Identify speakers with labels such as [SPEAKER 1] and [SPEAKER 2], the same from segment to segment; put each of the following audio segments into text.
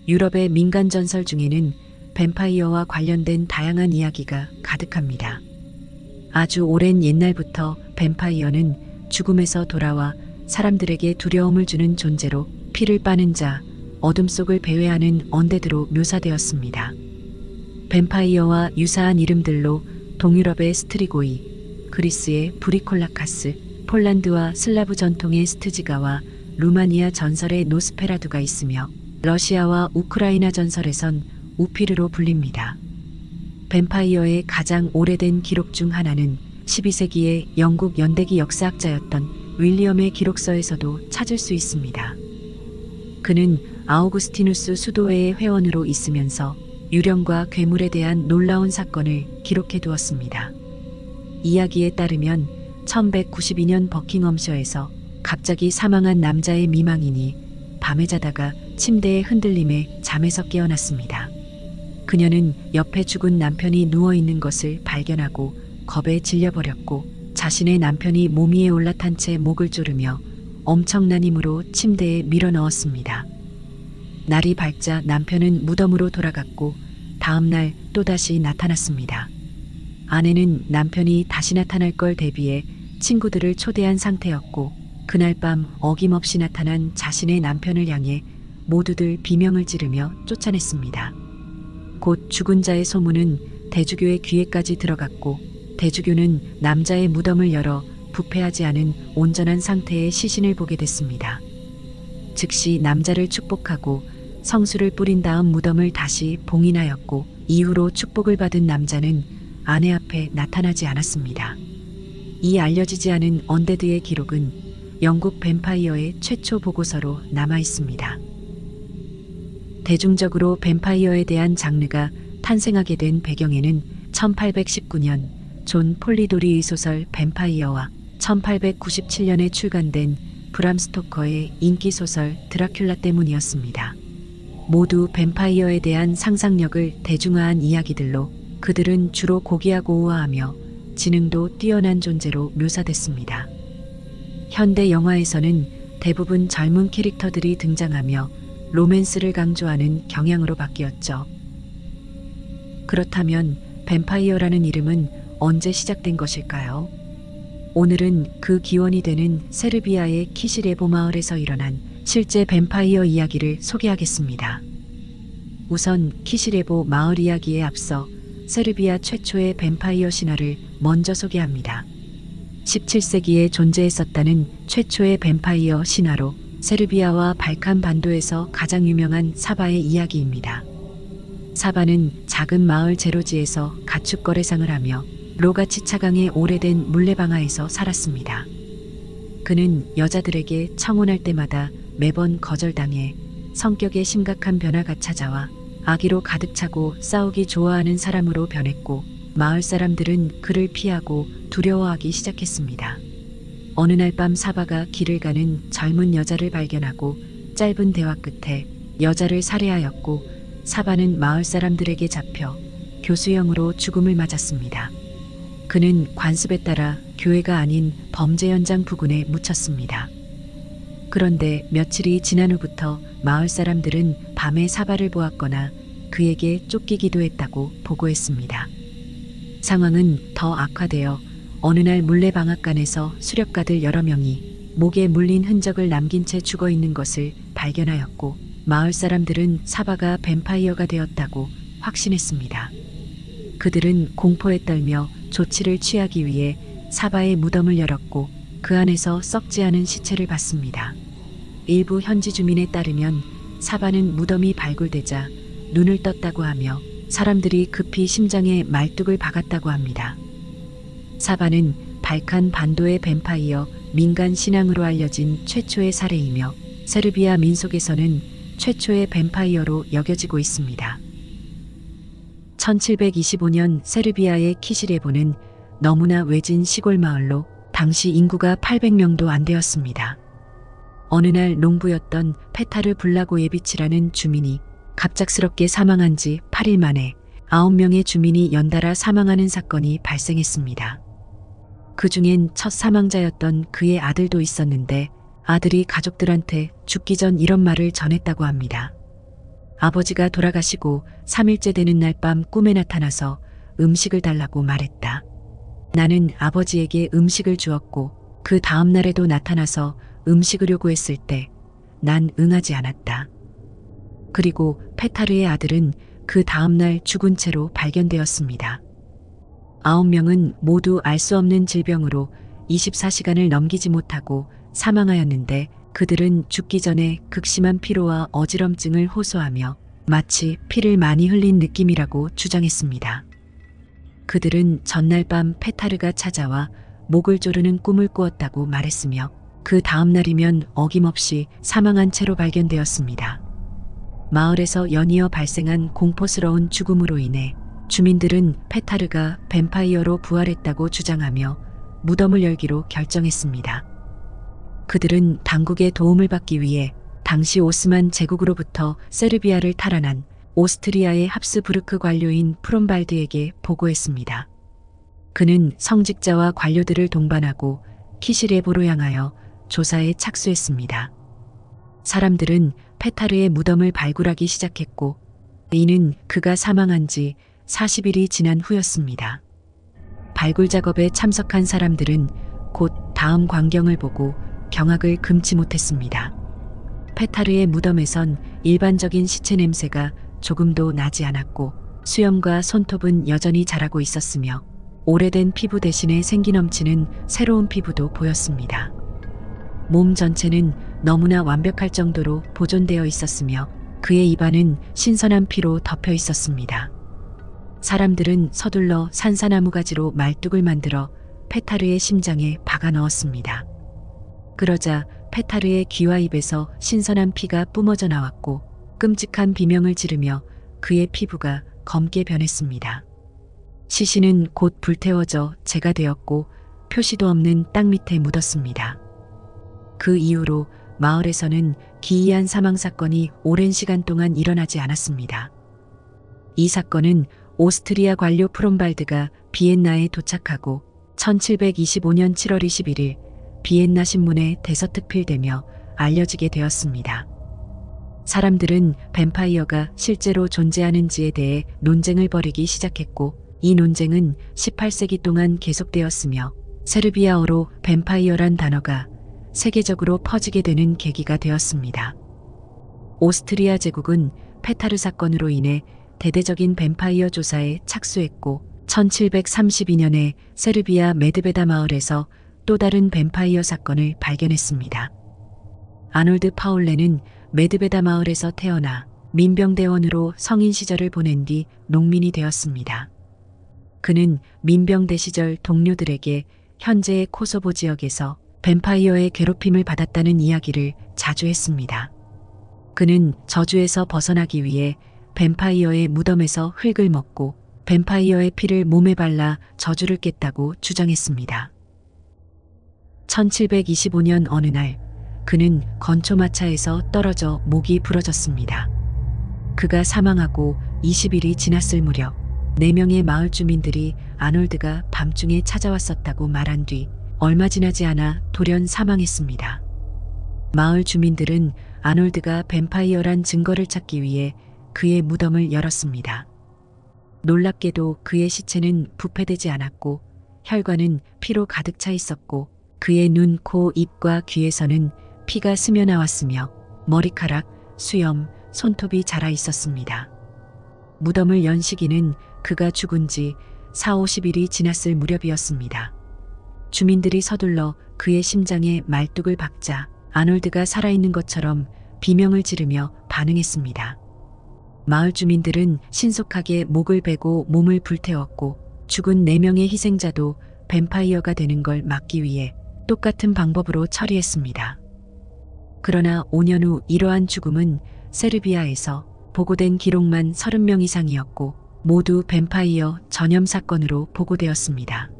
[SPEAKER 1] 유럽의 민간 전설 중에는 뱀파이어와 관련된 다양한 이야기가 가득합니다. 아주 오랜 옛날부터 뱀파이어는 죽음에서 돌아와 사람들에게 두려움을 주는 존재로 피를 빠는 자, 어둠 속을 배회하는 언데드로 묘사되었습니다. 뱀파이어와 유사한 이름들로 동유럽의 스트리고이, 그리스의 브리콜라카스, 폴란드와 슬라브 전통의 스트지가와 루마니아 전설의 노스페라두가 있으며 러시아와 우크라이나 전설에선 우피르로 불립니다. 뱀파이어의 가장 오래된 기록 중 하나는 12세기의 영국 연대기 역사학자였던 윌리엄의 기록서에서도 찾을 수 있습니다. 그는 아우구스티누스 수도회의 회원으로 있으면서 유령과 괴물에 대한 놀라운 사건을 기록해 두었습니다. 이야기에 따르면 1192년 버킹엄셔에서 갑자기 사망한 남자의 미망인이 밤에 자다가 침대의 흔들림에 잠에서 깨어났습니다. 그녀는 옆에 죽은 남편이 누워있는 것을 발견하고 겁에 질려버렸고 자신의 남편이 몸 위에 올라탄 채 목을 조르며 엄청난 힘으로 침대에 밀어 넣었습니다. 날이 밝자 남편은 무덤으로 돌아갔고 다음날 또다시 나타났습니다. 아내는 남편이 다시 나타날 걸 대비해 친구들을 초대한 상태였고 그날 밤 어김없이 나타난 자신의 남편을 향해 모두들 비명을 지르며 쫓아냈습니다. 곧 죽은 자의 소문은 대주교의 귀에까지 들어갔고 대주교는 남자의 무덤을 열어 부패하지 않은 온전한 상태의 시신을 보게 됐습니다. 즉시 남자를 축복하고 성수를 뿌린 다음 무덤을 다시 봉인하였고 이후로 축복을 받은 남자는 아내 앞에 나타나지 않았습니다. 이 알려지지 않은 언데드의 기록은 영국 뱀파이어의 최초 보고서로 남아 있습니다. 대중적으로 뱀파이어에 대한 장르가 탄생하게 된 배경에는 1819년 존 폴리도리의 소설 뱀파이어와 1897년에 출간된 브람 스토커의 인기 소설 드라큘라 때문이었습니다. 모두 뱀파이어에 대한 상상력을 대중화한 이야기들로 그들은 주로 고귀하고 우아하며 지능도 뛰어난 존재로 묘사됐습니다. 현대 영화에서는 대부분 젊은 캐릭터들이 등장하며 로맨스를 강조하는 경향으로 바뀌었죠. 그렇다면 뱀파이어라는 이름은 언제 시작된 것일까요? 오늘은 그 기원이 되는 세르비아의 키시레보 마을에서 일어난 실제 뱀파이어 이야기를 소개하겠습니다. 우선 키시레보 마을 이야기에 앞서 세르비아 최초의 뱀파이어 신화를 먼저 소개합니다. 17세기에 존재했었다는 최초의 뱀파이어 신화로 세르비아와 발칸 반도에서 가장 유명한 사바의 이야기입니다. 사바는 작은 마을 제로지에서 가축 거래상을 하며 로가치차강의 오래된 물레방아에서 살았습니다. 그는 여자들에게 청혼할 때마다 매번 거절당해 성격에 심각한 변화가 찾아와 악의로 가득 차고 싸우기 좋아하는 사람으로 변했고 마을 사람들은 그를 피하고 두려워하기 시작했습니다. 어느 날 밤 사바가 길을 가는 젊은 여자를 발견하고 짧은 대화 끝에 여자를 살해하였고 사바는 마을 사람들에게 잡혀 교수형으로 죽음을 맞았습니다. 그는 관습에 따라 교회가 아닌 범죄 현장 부근에 묻혔습니다. 그런데 며칠이 지난 후부터 마을 사람들은 밤에 사바를 보았거나 그에게 쫓기기도 했다고 보고했습니다. 상황은 더 악화되어 어느 날 물레방앗간에서 수렵가들 여러 명이 목에 물린 흔적을 남긴 채 죽어 있는 것을 발견하였고 마을 사람들은 사바가 뱀파이어가 되었다고 확신했습니다. 그들은 공포에 떨며 조치를 취하기 위해 사바의 무덤을 열었고 그 안에서 썩지 않은 시체를 봤습니다. 일부 현지 주민에 따르면 사바는 무덤이 발굴되자 눈을 떴다고 하며 사람들이 급히 심장에 말뚝을 박았다고 합니다. 사바는 발칸 반도의 뱀파이어 민간 신앙으로 알려진 최초의 사례이며 세르비아 민속에서는 최초의 뱀파이어로 여겨지고 있습니다. 1725년 세르비아의 키시레보는 너무나 외진 시골 마을로 당시 인구가 800명도 안 되었습니다. 어느 날 농부였던 페타르 블라고예비치라는 주민이 갑작스럽게 사망한 지 8일 만에 9명의 주민이 연달아 사망하는 사건이 발생했습니다. 그 중엔 첫 사망자였던 그의 아들도 있었는데 아들이 가족들한테 죽기 전 이런 말을 전했다고 합니다. 아버지가 돌아가시고 3일째 되는 날 밤 꿈에 나타나서 음식을 달라고 말했다. 나는 아버지에게 음식을 주었고 그 다음 날에도 나타나서 음식을 요구했을 때 난 응하지 않았다. 그리고 페타르의 아들은 그 다음 날 죽은 채로 발견되었습니다. 9명은 모두 알 수 없는 질병으로 24시간을 넘기지 못하고 사망하였는데 그들은 죽기 전에 극심한 피로와 어지럼증을 호소하며 마치 피를 많이 흘린 느낌이라고 주장했습니다. 그들은 전날 밤 페타르가 찾아와 목을 조르는 꿈을 꾸었다고 말했으며 그 다음 날이면 어김없이 사망한 채로 발견되었습니다. 마을에서 연이어 발생한 공포스러운 죽음으로 인해 주민들은 페타르가 뱀파이어로 부활했다고 주장하며 무덤을 열기로 결정했습니다. 그들은 당국의 도움을 받기 위해 당시 오스만 제국으로부터 세르비아를 탈환한 오스트리아의 합스부르크 관료인 프롬발드에게 보고했습니다. 그는 성직자와 관료들을 동반하고 키시레보로 향하여 조사에 착수했습니다. 사람들은 페타르의 무덤을 발굴하기 시작했고 이는 그가 사망한 지 40일이 지난 후였습니다. 발굴 작업에 참석한 사람들은 곧 다음 광경을 보고 경악을 금치 못했습니다. 페타르의 무덤에선 일반적인 시체 냄새가 조금도 나지 않았고 수염과 손톱은 여전히 자라고 있었으며 오래된 피부 대신에 생기 넘치는 새로운 피부도 보였습니다. 몸 전체는 너무나 완벽할 정도로 보존되어 있었으며 그의 입안은 신선한 피로 덮여 있었습니다. 사람들은 서둘러 산사나무 가지로 말뚝을 만들어 페타르의 심장에 박아 넣었습니다. 그러자 페타르의 귀와 입에서 신선한 피가 뿜어져 나왔고 끔찍한 비명을 지르며 그의 피부가 검게 변했습니다. 시신은 곧 불태워져 재가 되었고 표시도 없는 땅 밑에 묻었습니다. 그 이후로 마을에서는 기이한 사망 사건이 오랜 시간 동안 일어나지 않았습니다. 이 사건은 오스트리아 관료 프롬발드가 비엔나에 도착하고 1725년 7월 21일 비엔나 신문에 대서특필되며 알려지게 되었습니다. 사람들은 뱀파이어가 실제로 존재하는지에 대해 논쟁을 벌이기 시작했고 이 논쟁은 18세기 동안 계속되었으며 세르비아어로 뱀파이어란 단어가 세계적으로 퍼지게 되는 계기가 되었습니다. 오스트리아 제국은 페타르 사건으로 인해 대대적인 뱀파이어 조사에 착수했고 1732년에 세르비아 메드베다 마을에서 또 다른 뱀파이어 사건을 발견했습니다. 아놀드 파울레는 메드베다 마을에서 태어나 민병대원으로 성인 시절을 보낸 뒤 농민이 되었습니다. 그는 민병대 시절 동료들에게 현재의 코소보 지역에서 뱀파이어의 괴롭힘을 받았다는 이야기를 자주 했습니다. 그는 저주에서 벗어나기 위해 뱀파이어의 무덤에서 흙을 먹고 뱀파이어의 피를 몸에 발라 저주를 깼다고 주장했습니다. 1725년 어느 날 그는 건초마차에서 떨어져 목이 부러졌습니다. 그가 사망하고 20일이 지났을 무렵 4명의 마을 주민들이 아놀드가 밤중에 찾아왔었다고 말한 뒤 얼마 지나지 않아 돌연 사망했습니다. 마을 주민들은 아놀드가 뱀파이어란 증거를 찾기 위해 그의 무덤을 열었습니다. 놀랍게도 그의 시체는 부패되지 않았고 혈관은 피로 가득 차 있었고 그의 눈, 코, 입과 귀에서는 피가 스며 나왔으며 머리카락, 수염, 손톱이 자라 있었습니다. 무덤을 연 시기는 그가 죽은 지 40-50일이 지났을 무렵이었습니다. 주민들이 서둘러 그의 심장에 말뚝을 박자 아놀드가 살아있는 것처럼 비명을 지르며 반응했습니다. 마을 주민들은 신속하게 목을 베고 몸을 불태웠고 죽은 4명의 희생자도 뱀파이어가 되는 걸 막기 위해 똑같은 방법으로 처리했습니다. 그러나 5년 후 이러한 죽음은 세르비아에서 보고된 기록만 30명 이상이었고 모두 뱀파이어 전염 사건으로 보고되었습니다.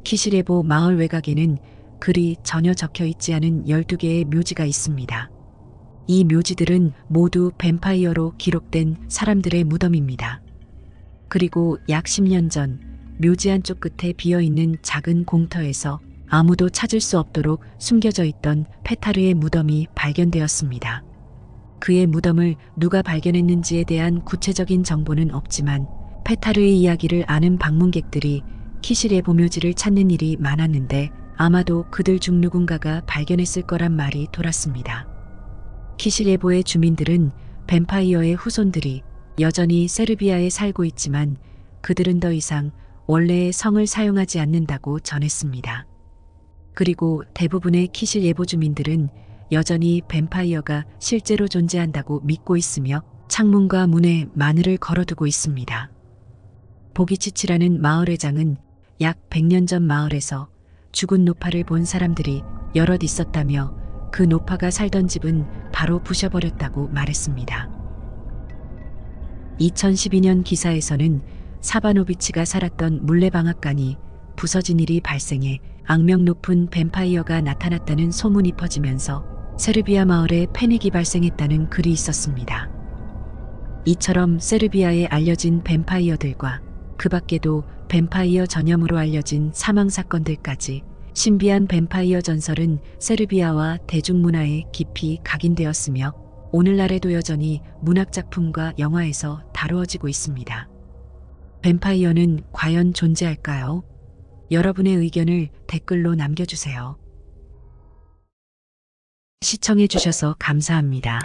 [SPEAKER 1] 키시레보 마을 외곽에는 글이 전혀 적혀 있지 않은 12개의 묘지가 있습니다. 이 묘지들은 모두 뱀파이어로 기록된 사람들의 무덤입니다. 그리고 약 10년 전 묘지 한쪽 끝에 비어있는 작은 공터에서 아무도 찾을 수 없도록 숨겨져 있던 페타르의 무덤이 발견되었습니다. 그의 무덤을 누가 발견했는지에 대한 구체적인 정보는 없지만 페타르의 이야기를 아는 방문객들이 키실예보 묘지를 찾는 일이 많았는데 아마도 그들 중 누군가가 발견했을 거란 말이 돌았습니다. 키실예보의 주민들은 뱀파이어의 후손들이 여전히 세르비아에 살고 있지만 그들은 더 이상 원래의 성을 사용하지 않는다고 전했습니다. 그리고 대부분의 키실 예보 주민들은 여전히 뱀파이어가 실제로 존재한다고 믿고 있으며 창문과 문에 마늘을 걸어두고 있습니다. 보기치치라는 마을 회장은 약 100년 전 마을에서 죽은 노파를 본 사람들이 여럿 있었다며 그 노파가 살던 집은 바로 부셔버렸다고 말했습니다. 2012년 기사에서는 사바노비치가 살았던 물레방앗간이 부서진 일이 발생해 악명 높은 뱀파이어가 나타났다는 소문이 퍼지면서 세르비아 마을에 패닉이 발생했다는 글이 있었습니다. 이처럼 세르비아에 알려진 뱀파이어들과 그 밖에도 뱀파이어 전염으로 알려진 사망 사건들까지 신비한 뱀파이어 전설은 세르비아와 대중문화에 깊이 각인되었으며 오늘날에도 여전히 문학작품과 영화에서 다루어지고 있습니다. 뱀파이어는 과연 존재할까요? 여러분의 의견을 댓글로 남겨주세요. 시청해주셔서 감사합니다.